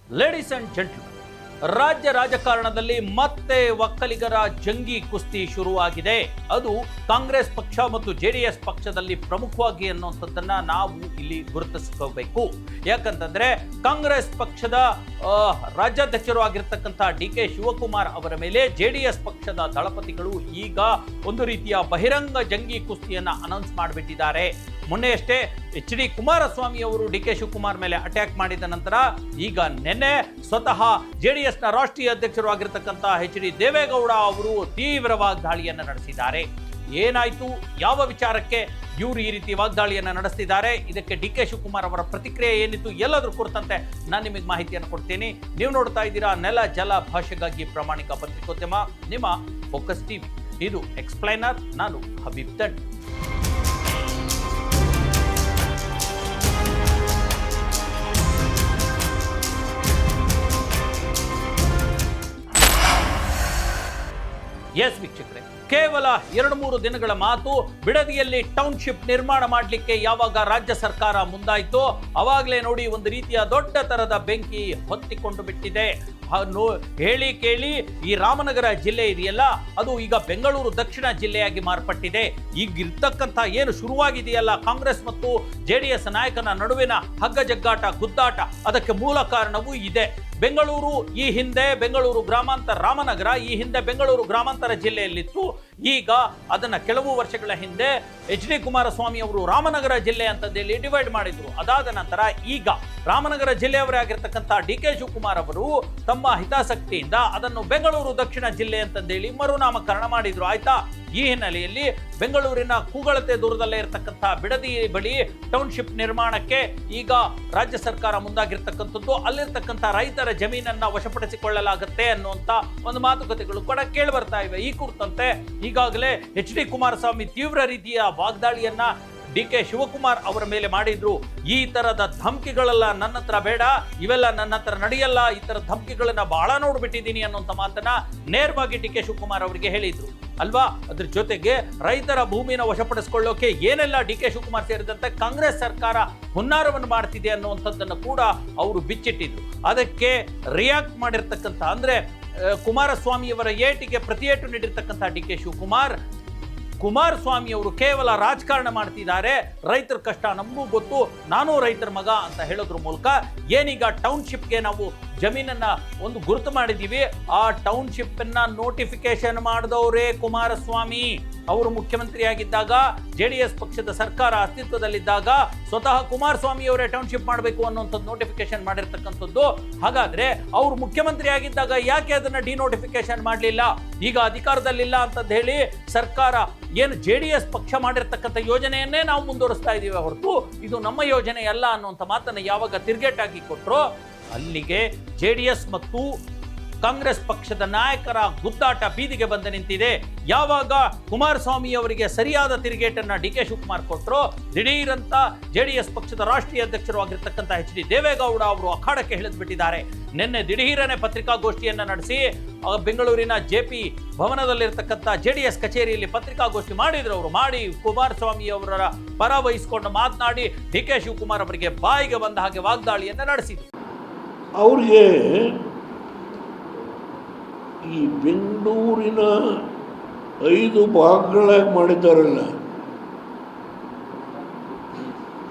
Ladies and gentlemen, ರಾಜ್ಯ ರಾಜಕಾರಣದಲ್ಲಿ ಮತ್ತೆ ಒಕ್ಕಲಿಗರ ಜಂಗಿ ಕುಸ್ತಿ ಶುರುವಾಗಿದೆ. ಅದು ಕಾಂಗ್ರೆಸ್ ಪಕ್ಷ ಮತ್ತು ಜೆಡಿಎಸ್ ಪಕ್ಷದಲ್ಲಿ ಪ್ರಮುಖವಾಗಿ ಅನ್ನುವಂಥದ್ದನ್ನ ನಾವು ಇಲ್ಲಿ ಗುರುತಿಸ್ಕೋಬೇಕು. ಯಾಕಂತಂದ್ರೆ ಕಾಂಗ್ರೆಸ್ ಪಕ್ಷದ ರಾಜ್ಯಾಧ್ಯಕ್ಷರು ಆಗಿರ್ತಕ್ಕಂಥ ಡಿ.ಕೆ. ಶಿವಕುಮಾರ್ ಅವರ ಮೇಲೆ ಜೆಡಿಎಸ್ ಪಕ್ಷದ ದಳಪತಿಗಳು ಈಗ ಒಂದು ರೀತಿಯ ಬಹಿರಂಗ ಜಂಗಿ ಕುಸ್ತಿಯನ್ನ ಅನೌನ್ಸ್ ಮಾಡಿಬಿಟ್ಟಿದ್ದಾರೆ. ಮೊನ್ನೆಯಷ್ಟೇ ಎಚ್.ಡಿ. ಕುಮಾರಸ್ವಾಮಿ ಅವರು ಡಿ.ಕೆ. ಶಿವಕುಮಾರ್ ಮೇಲೆ ಅಟ್ಯಾಕ್ ಮಾಡಿದ ನಂತರ ಈಗ ನಿನ್ನೆ ಸ್ವತಃ ಜೆಡಿಎಸ್ನ ರಾಷ್ಟ್ರೀಯ ಅಧ್ಯಕ್ಷರು ಆಗಿರ್ತಕ್ಕಂಥ ಎಚ್.ಡಿ. ದೇವೇಗೌಡ ಅವರು ತೀವ್ರವಾಗಿ ದಾಳಿಯನ್ನು ನಡೆಸಿದ್ದಾರೆ. ಏನಾಯ್ತು, ಯಾವ ವಿಚಾರಕ್ಕೆ ಇವರು ಈ ರೀತಿ ವಾಗ್ದಾಳಿಯನ್ನು ನಡೆಸ್ತಿದ್ದಾರೆ, ಇದಕ್ಕೆ ಡಿ.ಕೆ. ಶಿವಕುಮಾರ್ ಅವರ ಪ್ರತಿಕ್ರಿಯೆ ಏನಿತ್ತು ಎಲ್ಲದರ ಕುರಿತಂತೆ ನಾನು ನಿಮಗೆ ಮಾಹಿತಿಯನ್ನು ಕೊಡ್ತೀನಿ. ನೀವು ನೋಡ್ತಾ ಇದ್ದೀರಾ ನೆಲ ಜಲ ಭಾಷೆಗಾಗಿ ಪ್ರಾಮಾಣಿಕ ಪತ್ರಿಕೋದ್ಯಮ, ನಿಮ್ಮ ಫೋಕಸ್ ಟಿವಿ. ಇದು ಎಕ್ಸ್ಪ್ಲೈನರ್, ನಾನು ಹಬೀಬ್ ದಂಡ್. ಎಸ್ ವೀಕ್ಷಕರೇ, ಕೇವಲ 2-3 ದಿನಗಳ ಮಾತು. ಬಿಡದಿಯಲ್ಲಿ ಟೌನ್ಶಿಪ್ ನಿರ್ಮಾಣ ಮಾಡಲಿಕ್ಕೆ ಯಾವಾಗ ರಾಜ್ಯ ಸರ್ಕಾರ ಮುಂದಾಯಿತೋ ಅವಾಗಲೇ ನೋಡಿ ಒಂದು ರೀತಿಯ ದೊಡ್ಡ ತರದ ಬೆಂಕಿ ಹೊತ್ತಿಕೊಂಡು ಬಿಟ್ಟಿದೆ. ಹೇಳಿ ಕೇಳಿ ಈ ರಾಮನಗರ ಜಿಲ್ಲೆ ಇದೆಯಲ್ಲ, ಅದು ಈಗ ಬೆಂಗಳೂರು ದಕ್ಷಿಣ ಜಿಲ್ಲೆಯಾಗಿ ಮಾರ್ಪಟ್ಟಿದೆ. ಈಗ ಇರ್ತಕ್ಕಂಥ ಏನು ಶುರುವಾಗಿದೆಯಲ್ಲ ಕಾಂಗ್ರೆಸ್ ಮತ್ತು ಜೆಡಿಎಸ್ ನಾಯಕನ ನಡುವಿನ ಹಗ್ಗ ಜಗ್ಗಾಟ, ಗುದ್ದಾಟ, ಅದಕ್ಕೆ ಮೂಲ ಕಾರಣವೂ ಇದೆ. ಬೆಂಗಳೂರು ಈ ಹಿಂದೆ ಬೆಂಗಳೂರು ಗ್ರಾಮಾಂತರ, ರಾಮನಗರ ಈ ಹಿಂದೆ ಬೆಂಗಳೂರು ಗ್ರಾಮಾಂತರ ಜಿಲ್ಲೆಯಲ್ಲಿತ್ತು. ಈಗ ಅದನ್ನ ಕೆಲವು ವರ್ಷಗಳ ಹಿಂದೆ ಎಚ್.ಡಿ. ಕುಮಾರಸ್ವಾಮಿ ಅವರು ರಾಮನಗರ ಜಿಲ್ಲೆ ಅಂತಂದೇಳಿ ಡಿವೈಡ್ ಮಾಡಿದ್ರು. ಅದಾದ ನಂತರ ಈಗ ರಾಮನಗರ ಜಿಲ್ಲೆಯವರೇ ಆಗಿರ್ತಕ್ಕಂಥ ಡಿ.ಕೆ. ಶಿವಕುಮಾರ್ ಅವರು ತಮ್ಮ ಹಿತಾಸಕ್ತಿಯಿಂದ ಅದನ್ನು ಬೆಂಗಳೂರು ದಕ್ಷಿಣ ಜಿಲ್ಲೆ ಅಂತಂದೇಳಿ ಮರುನಾಮಕರಣ ಮಾಡಿದ್ರು. ಆಯ್ತಾ, ಈ ಹಿನ್ನೆಲೆಯಲ್ಲಿ ಬೆಂಗಳೂರಿನ ಕೂಗಳತೆ ದೂರದಲ್ಲೇ ಇರತಕ್ಕಂಥ ಬಿಡದಿ ಬಳಿ ಟೌನ್ಶಿಪ್ ನಿರ್ಮಾಣಕ್ಕೆ ಈಗ ರಾಜ್ಯ ಸರ್ಕಾರ ಮುಂದಾಗಿರ್ತಕ್ಕಂಥದ್ದು. ಅಲ್ಲಿರ್ತಕ್ಕಂಥ ರೈತರ ಜಮೀನನ್ನ ವಶಪಡಿಸಿಕೊಳ್ಳಲಾಗುತ್ತೆ ಅನ್ನುವಂಥ ಒಂದು ಮಾತುಕತೆಗಳು ಕೂಡ ಕೇಳಿ ಬರ್ತಾ ಇವೆ. ಈ ಕುರಿತಂತೆ ಈಗಾಗಲೇ ಎಚ್.ಡಿ. ಕುಮಾರಸ್ವಾಮಿ ತೀವ್ರ ರೀತಿಯ ವಾಗ್ದಾಳಿಯನ್ನ ಡಿ.ಕೆ. ಶಿವಕುಮಾರ್ ಅವರ ಮೇಲೆ ಮಾಡಿದ್ರು. ಈ ತರದ ಧಮಕಿಗಳೆಲ್ಲ ನನ್ನ ಹತ್ರ ಬೇಡ, ಇವೆಲ್ಲ ನನ್ನ ಹತ್ರ ನಡೆಯಲ್ಲ, ಈ ತರ ಧಮಕಿಗಳನ್ನ ಬಹಳ ನೋಡ್ಬಿಟ್ಟಿದ್ದೀನಿ ಅನ್ನುವಂಥ ಮಾತನ್ನ ನೇರವಾಗಿ ಡಿ.ಕೆ. ಶಿವಕುಮಾರ್ ಅವರಿಗೆ ಹೇಳಿದ್ರು ಅಲ್ವಾ. ಅದ್ರ ಜೊತೆಗೆ ರೈತರ ಭೂಮಿನ ವಶಪಡಿಸಿಕೊಳ್ಳೋಕೆ ಏನೆಲ್ಲ ಡಿ.ಕೆ. ಶಿವಕುಮಾರ್ ಸೇರಿದಂತೆ ಕಾಂಗ್ರೆಸ್ ಸರ್ಕಾರ ಹುನ್ನಾರವನ್ನು ಮಾಡ್ತಿದೆ ಅನ್ನುವಂಥದ್ದನ್ನು ಕೂಡ ಅವರು ಬಿಚ್ಚಿಟ್ಟಿದ್ರು. ಅದಕ್ಕೆ ರಿಯಾಕ್ಟ್ ಮಾಡಿರ್ತಕ್ಕಂಥ, ಅಂದ್ರೆ ಕುಮಾರಸ್ವಾಮಿಯವರ ಏಟಿಗೆ ಪ್ರತಿಯೇಟು ನೀಡಿರ್ತಕ್ಕಂಥ ಡಿ.ಕೆ. ಶಿವಕುಮಾರ್, ಕುಮಾರಸ್ವಾಮಿ ಅವರು ಕೇವಲ ರಾಜಕಾರಣ ಮಾಡ್ತಿದ್ದಾರೆ, ರೈತರ ಕಷ್ಟ ನಮಗೂ ಗೊತ್ತು, ನಾನು ರೈತರ ಮಗ ಅಂತ ಹೇಳೋದ್ರ ಮೂಲಕ ಏನೀಗ ಟೌನ್ಶಿಪ್ಗೆ ನಾವು ಜಮೀನನ್ನ ಒಂದು ಗುರುತು ಮಾಡಿದ್ದೀವಿ, ಆ ಟೌನ್ಶಿಪ್ ಅನ್ನ ನೋಟಿಫಿಕೇಶನ್ ಮಾಡಿದವರೇ ಕುಮಾರಸ್ವಾಮಿ. ಅವರು ಮುಖ್ಯಮಂತ್ರಿಯಾಗಿದ್ದಾಗ, ಜೆಡಿಎಸ್ ಪಕ್ಷದ ಸರ್ಕಾರ ಅಸ್ತಿತ್ವದಲ್ಲಿದ್ದಾಗ ಸ್ವತಃ ಕುಮಾರಸ್ವಾಮಿ ಅವರೇ ಟೌನ್ಶಿಪ್ ಮಾಡಬೇಕು ಅನ್ನುವಂಥದ್ದು ನೋಟಿಫಿಕೇಶನ್ ಮಾಡಿರ್ತಕ್ಕಂಥದ್ದು. ಹಾಗಾದ್ರೆ ಅವರು ಮುಖ್ಯಮಂತ್ರಿ ಆಗಿದ್ದಾಗ ಯಾಕೆ ಅದನ್ನ ಡಿನೋಟಿಫಿಕೇಶನ್ ಮಾಡಲಿಲ್ಲ? ಈಗ ಅಧಿಕಾರದಲ್ಲಿಲ್ಲ ಅಂತ ಹೇಳಿ ಸರ್ಕಾರ ಏನು ಜೆಡಿಎಸ್ ಪಕ್ಷ ಮಾಡಿರ್ತಕ್ಕಂಥ ಯೋಜನೆಯನ್ನೇ ನಾವು ಮುಂದುವರಿಸ್ತಾ ಇದ್ದೀವಿ ಹೊರತು ಇದು ನಮ್ಮ ಯೋಜನೆ ಅಲ್ಲ ಅನ್ನುವಂಥ ಮಾತನ್ನ ಯಾವಾಗ ತಿರುಗೇಟಾಗಿ ಕೊಟ್ಟರೋ ಅಲ್ಲಿಗೆ ಜೆಡಿಎಸ್ ಮತ್ತು ಕಾಂಗ್ರೆಸ್ ಪಕ್ಷದ ನಾಯಕರ ಗುದ್ದಾಟ ಬೀದಿಗೆ ಬಂದು ನಿಂತಿದೆ. ಯಾವಾಗ ಕುಮಾರಸ್ವಾಮಿ ಅವರಿಗೆ ಸರಿಯಾದ ತಿರುಗೇಟನ್ನ ಡಿ.ಕೆ. ಶಿವಕುಮಾರ್ ಕೊಟ್ಟರು, ದಿಢೀರಂತ ಜೆಡಿಎಸ್ ಪಕ್ಷದ ರಾಷ್ಟ್ರೀಯ ಅಧ್ಯಕ್ಷರು ಆಗಿರ್ತಕ್ಕಂಥ ಎಚ್.ಡಿ. ದೇವೇಗೌಡ ಅವರು ಅಖಾಡಕ್ಕೆ ಇಳಿದ್ಬಿಟ್ಟಿದ್ದಾರೆ. ನಿನ್ನೆ ದಿಢೀರನೆ ಪತ್ರಿಕಾಗೋಷ್ಠಿಯನ್ನ ನಡೆಸಿ ಬೆಂಗಳೂರಿನ ಜೆಪಿ ಭವನದಲ್ಲಿರ್ತಕ್ಕಂಥ ಜೆಡಿಎಸ್ ಕಚೇರಿಯಲ್ಲಿ ಪತ್ರಿಕಾಗೋಷ್ಠಿ ಮಾಡಿದ್ರು. ಅವರು ಮಾಡಿ ಕುಮಾರಸ್ವಾಮಿ ಅವರ ಪರ ವಹಿಸಿಕೊಂಡು ಮಾತನಾಡಿ ಡಿ.ಕೆ. ಶಿವಕುಮಾರ್ ಅವರಿಗೆ ಬಾಯಿಗೆ ಬಂದ ಹಾಗೆ ವಾಗ್ದಾಳಿಯನ್ನ ನಡೆಸಿದ್ರು. ಅವ್ರಿಗೆ ಈ ಬೆಂಗಳೂರಿನ 5 ಭಾಗಗಳಾಗಿ ಮಾಡಿದ್ದಾರಲ್ಲ,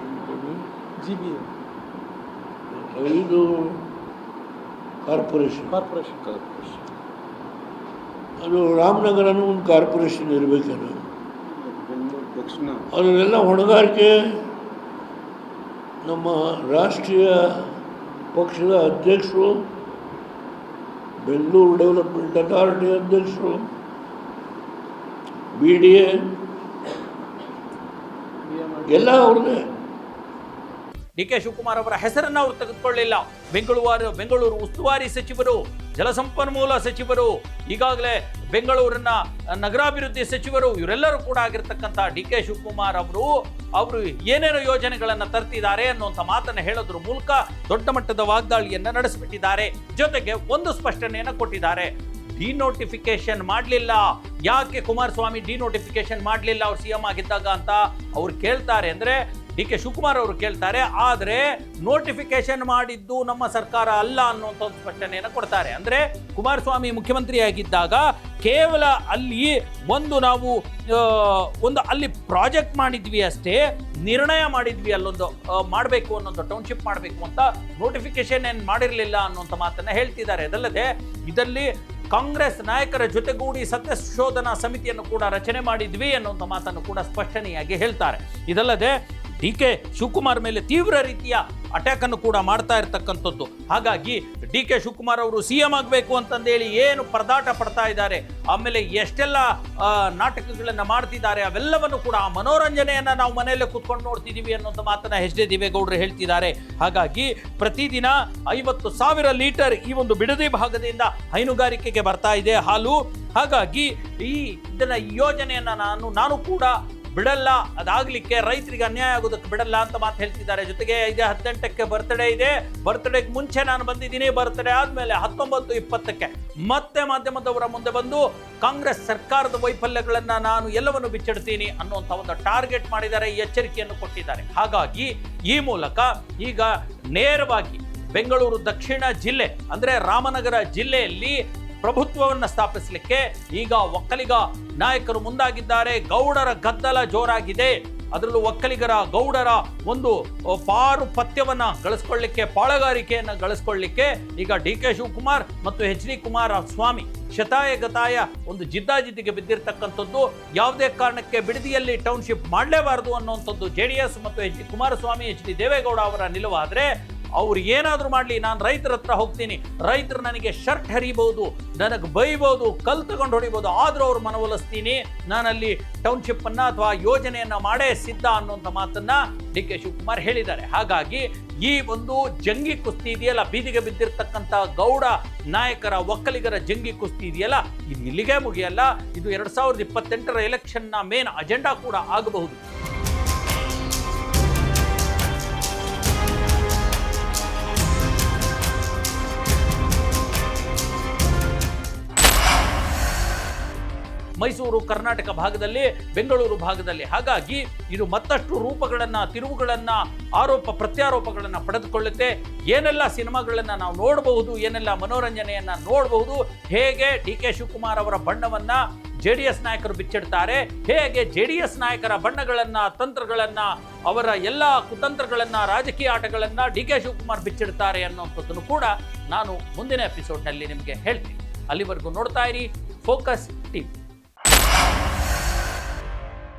ಐದು ಕಾರ್ಪೊರೇಷನ್, ಅದು ರಾಮನಗರನೂ ಒಂದು ಕಾರ್ಪೊರೇಷನ್ ಇರಬೇಕೇನು, ಅದನ್ನೆಲ್ಲ ಹೊಣೆಗಾರಿಕೆ ನಮ್ಮ ರಾಷ್ಟ್ರೀಯ ಪಕ್ಷದ ಅಧ್ಯಕ್ಷರು, ಬೆಂಗಳೂರು ಡೆವಲಪ್ಮೆಂಟ್ ಅಥಾರಿಟಿ ಅಧ್ಯಕ್ಷರು, BDA ಎಲ್ಲ ಅವ್ರದ್ದೇ. ಡಿ.ಕೆ. ಶಿವಕುಮಾರ್ ಅವರ ಹೆಸರನ್ನು ಅವರು ತೆಗೆದುಕೊಳ್ಳಿಲ್ಲ. ಬೆಂಗಳೂರು ಉಸ್ತುವಾರಿ ಸಚಿವರು, ಜಲಸಂಪನ್ಮೂಲ ಸಚಿವರು, ಈಗಾಗಲೇ ಬೆಂಗಳೂರಿನ ನಗರಾಭಿವೃದ್ಧಿ ಸಚಿವರು, ಇವರೆಲ್ಲರೂ ಕೂಡ ಆಗಿರ್ತಕ್ಕಂಥ ಡಿ.ಕೆ. ಶಿವಕುಮಾರ್ ಅವರು ಏನೇನು ಯೋಜನೆಗಳನ್ನು ತರ್ತಿದ್ದಾರೆ ಅನ್ನುವಂಥ ಮಾತನ್ನು ಹೇಳೋದ್ರ ಮೂಲಕ ದೊಡ್ಡ ಮಟ್ಟದ ವಾಗ್ದಾಳಿಯನ್ನ ನಡೆಸಿಬಿಟ್ಟಿದ್ದಾರೆ. ಜೊತೆಗೆ ಒಂದು ಸ್ಪಷ್ಟನೆಯನ್ನು ಕೊಟ್ಟಿದ್ದಾರೆ. ಡಿನೋಟಿಫಿಕೇಶನ್ ಮಾಡಲಿಲ್ಲ. ಯಾಕೆ ಕುಮಾರಸ್ವಾಮಿ ಡಿನೋಟಿಫಿಕೇಶನ್ ಮಾಡಲಿಲ್ಲ ಅವ್ರು ಸಿಎಂ ಆಗಿದ್ದಾಗ ಅಂತ ಅವ್ರು ಕೇಳ್ತಾರೆ. ಅಂದ್ರೆ ಡಿ.ಕೆ. ಶಿವಕುಮಾರ್ ಅವರು ಕೇಳ್ತಾರೆ. ಆದರೆ ನೋಟಿಫಿಕೇಶನ್ ಮಾಡಿದ್ದು ನಮ್ಮ ಸರ್ಕಾರ ಅಲ್ಲ ಅನ್ನುವಂಥ ಒಂದು ಸ್ಪಷ್ಟನೆಯನ್ನು ಕೊಡ್ತಾರೆ. ಅಂದ್ರೆ ಕುಮಾರಸ್ವಾಮಿ ಮುಖ್ಯಮಂತ್ರಿಯಾಗಿದ್ದಾಗ ಕೇವಲ ಅಲ್ಲಿ ನಾವು ಅಲ್ಲಿ ಪ್ರಾಜೆಕ್ಟ್ ಮಾಡಿದ್ವಿ ಅಷ್ಟೇ, ನಿರ್ಣಯ ಮಾಡಿದ್ವಿ ಅಲ್ಲೊಂದು ಮಾಡಬೇಕು ಅನ್ನೋದು ಟೌನ್ಶಿಪ್ ಮಾಡಬೇಕು ಅಂತ ನೋಟಿಫಿಕೇಶನ್ ಏನು ಮಾಡಿರಲಿಲ್ಲ ಅನ್ನುವಂಥ ಮಾತನ್ನ ಹೇಳ್ತಿದ್ದಾರೆ. ಅದಲ್ಲದೆ ಇದರಲ್ಲಿ ಕಾಂಗ್ರೆಸ್ ನಾಯಕರ ಜೊತೆಗೂಡಿ ಸತ್ಯಶೋಧನಾ ಸಮಿತಿಯನ್ನು ಕೂಡ ರಚನೆ ಮಾಡಿದ್ವಿ ಅನ್ನುವಂಥ ಮಾತನ್ನು ಕೂಡ ಸ್ಪಷ್ಟನೆಯಾಗಿ ಹೇಳ್ತಾರೆ. ಇದಲ್ಲದೆ ಡಿ.ಕೆ. ಶಿವಕುಮಾರ್ ಮೇಲೆ ತೀವ್ರ ರೀತಿಯ ಅಟ್ಯಾಕ್ ಅನ್ನು ಕೂಡ ಮಾಡ್ತಾ ಇರ್ತಕ್ಕಂಥದ್ದು. ಹಾಗಾಗಿ ಡಿ.ಕೆ. ಶಿವಕುಮಾರ್ ಅವರು CM ಆಗಬೇಕು ಅಂತಂದೇಳಿ ಏನು ಪರದಾಟ ಪಡ್ತಾ ಇದ್ದಾರೆ, ಆಮೇಲೆ ಎಷ್ಟೆಲ್ಲ ನಾಟಕಗಳನ್ನ ಮಾಡ್ತಿದ್ದಾರೆ, ಅವೆಲ್ಲವನ್ನು ಕೂಡ ಆ ಮನೋರಂಜನೆಯನ್ನ ನಾವು ಮನೆಯಲ್ಲೇ ಕೂತ್ಕೊಂಡು ನೋಡ್ತಿದೀವಿ ಅನ್ನೋಂಥ ಮಾತನ್ನ ಎಚ್.ಡಿ. ದೇವೇಗೌಡರು ಹೇಳ್ತಿದ್ದಾರೆ. ಹಾಗಾಗಿ ಪ್ರತಿದಿನ 50,000 ಲೀಟರ್ ಈ ಒಂದು ಬಿಡದಿ ಭಾಗದಿಂದ ಹೈನುಗಾರಿಕೆಗೆ ಬರ್ತಾ ಇದೆ ಹಾಲು. ಹಾಗಾಗಿ ಇದನ್ನ ಯೋಜನೆಯನ್ನ ನಾನು ಕೂಡ ಬಿಡಲ್ಲ, ಅದಾಗ್ಲಿಕ್ಕೆ ರೈತರಿಗೆ ಅನ್ಯಾಯ ಆಗೋದಕ್ಕೆ ಬಿಡಲ್ಲ ಅಂತ ಮಾತು ಹೇಳ್ತಿದ್ದಾರೆ. ಜೊತೆಗೆ 18ಕ್ಕೆ ಬರ್ತ್ಡೇ ಇದೆ, ಬರ್ತ್ಡೇಗೆ ಮುಂಚೆ ನಾನು ಬಂದಿದ್ದೀನಿ, ಬರ್ತ್ಡೇ ಆದ್ಮೇಲೆ 19, 20ಕ್ಕೆ ಮತ್ತೆ ಮಾಧ್ಯಮದವರ ಮುಂದೆ ಬಂದು ಕಾಂಗ್ರೆಸ್ ಸರ್ಕಾರದ ವೈಫಲ್ಯಗಳನ್ನ ನಾನು ಎಲ್ಲವನ್ನು ಬಿಚ್ಚಿಡ್ತೀನಿ ಅನ್ನುವಂಥ ಒಂದು ಟಾರ್ಗೆಟ್ ಮಾಡಿದ್ದಾರೆ, ಎಚ್ಚರಿಕೆಯನ್ನು ಕೊಟ್ಟಿದ್ದಾರೆ. ಹಾಗಾಗಿ ಈ ಮೂಲಕ ಈಗ ನೇರವಾಗಿ ಬೆಂಗಳೂರು ದಕ್ಷಿಣ ಜಿಲ್ಲೆ ಅಂದ್ರೆ ರಾಮನಗರ ಜಿಲ್ಲೆಯಲ್ಲಿ ಪ್ರಭುತ್ವವನ್ನು ಸ್ಥಾಪಿಸಲಿಕ್ಕೆ ಈಗ ಒಕ್ಕಲಿಗ ನಾಯಕರು ಮುಂದಾಗಿದ್ದಾರೆ. ಗೌಡರ ಗದ್ದಲ ಜೋರಾಗಿದೆ. ಅದರಲ್ಲೂ ಒಕ್ಕಲಿಗರ ಗೌಡರ ಒಂದು ಪಾರುಪತ್ಯವನ್ನ ಗಳಿಸ್ಕೊಳ್ಳಿಕ್ಕೆ, ಪಾಳಗಾರಿಕೆಯನ್ನ ಗಳಿಸ್ಕೊಳ್ಳಿಕ್ಕೆ ಈಗ ಡಿ.ಕೆ. ಶಿವಕುಮಾರ್ ಮತ್ತು ಎಚ್.ಡಿ. ಕುಮಾರಸ್ವಾಮಿ ಶತಾಯಗತಾಯ ಒಂದು ಜಿದ್ದಾಜಿದ್ದಿಗೆ ಬಿದ್ದಿರ್ತಕ್ಕಂಥದ್ದು. ಯಾವುದೇ ಕಾರಣಕ್ಕೆ ಬಿಡದಿಯಲ್ಲಿ ಟೌನ್ಶಿಪ್ ಮಾಡಲೇಬಾರದು ಅನ್ನುವಂಥದ್ದು JDS ಮತ್ತು ಎಚ್.ಡಿ. ಕುಮಾರಸ್ವಾಮಿ, ಎಚ್.ಡಿ. ದೇವೇಗೌಡ ಅವರ ನಿಲುವಾದ್ರೆ, ಅವ್ರು ಏನಾದರೂ ಮಾಡಲಿ, ನಾನು ರೈತರ ಹತ್ರ ಹೋಗ್ತೀನಿ, ರೈತರು ನನಗೆ ಶರ್ಟ್ ಹರಿಬಹುದು, ನನಗೆ ಬೈಬಹುದು, ಕಲ್ ತಗೊಂಡು ಹೊಡಿಬಹುದು, ಆದರೂ ಅವ್ರು ಮನವೊಲಿಸ್ತೀನಿ, ನಾನಲ್ಲಿ ಟೌನ್ಶಿಪ್ ಅನ್ನ ಅಥವಾ ಯೋಜನೆಯನ್ನ ಮಾಡೇ ಸಿದ್ಧ ಅನ್ನುವಂಥ ಮಾತನ್ನ ಡಿ.ಕೆ. ಶಿವಕುಮಾರ್ ಹೇಳಿದ್ದಾರೆ. ಹಾಗಾಗಿ ಈ ಒಂದು ಜಂಗಿ ಕುಸ್ತಿ ಇದೆಯಲ್ಲ, ಬೀದಿಗೆ ಬಿದ್ದಿರ್ತಕ್ಕಂಥ ಗೌಡ ನಾಯಕರ ಒಕ್ಕಲಿಗರ ಜಂಗಿ ಕುಸ್ತಿ ಇದೆಯಲ್ಲ, ಇದು ಇಲ್ಲಿಗೆ ಮುಗಿಯಲ್ಲ. ಇದು 2028ರ ಎಲೆಕ್ಷನ್ನ ಮೇನ್ ಅಜೆಂಡಾ ಕೂಡ ಆಗಬಹುದು. ಮೈಸೂರು ಕರ್ನಾಟಕ ಭಾಗದಲ್ಲಿ, ಬೆಂಗಳೂರು ಭಾಗದಲ್ಲಿ. ಹಾಗಾಗಿ ಇದು ಮತ್ತಷ್ಟು ರೂಪಗಳನ್ನ, ತಿರುವುಗಳನ್ನ, ಆರೋಪ ಪ್ರತ್ಯಾರೋಪಗಳನ್ನ ಪಡೆದುಕೊಳ್ಳುತ್ತೆ. ಏನೆಲ್ಲ ಸಿನಿಮಾಗಳನ್ನ ನಾವು ನೋಡಬಹುದು, ಏನೆಲ್ಲ ಮನೋರಂಜನೆಯನ್ನ ನೋಡಬಹುದು, ಹೇಗೆ ಡಿ.ಕೆ. ಶಿವಕುಮಾರ್ ಅವರ ಬಣ್ಣವನ್ನ JDS ನಾಯಕರು ಬಿಚ್ಚಿಡ್ತಾರೆ, ಹೇಗೆ JDS ನಾಯಕರ ಬಣ್ಣಗಳನ್ನ, ತಂತ್ರಗಳನ್ನ, ಅವರ ಎಲ್ಲ ಕುತಂತ್ರಗಳನ್ನ, ರಾಜಕೀಯ ಆಟಗಳನ್ನ ಡಿ.ಕೆ. ಶಿವಕುಮಾರ್ ಬಿಚ್ಚಿಡ್ತಾರೆ ಅನ್ನೋಂಥದ್ದನ್ನು ಕೂಡ ನಾನು ಮುಂದಿನ ಎಪಿಸೋಡ್ನಲ್ಲಿ ನಿಮಗೆ ಹೇಳ್ತೀನಿ. ಅಲ್ಲಿವರೆಗೂ ನೋಡ್ತಾ ಇರಿ ಫೋಕಸ್ ಟಿವಿ.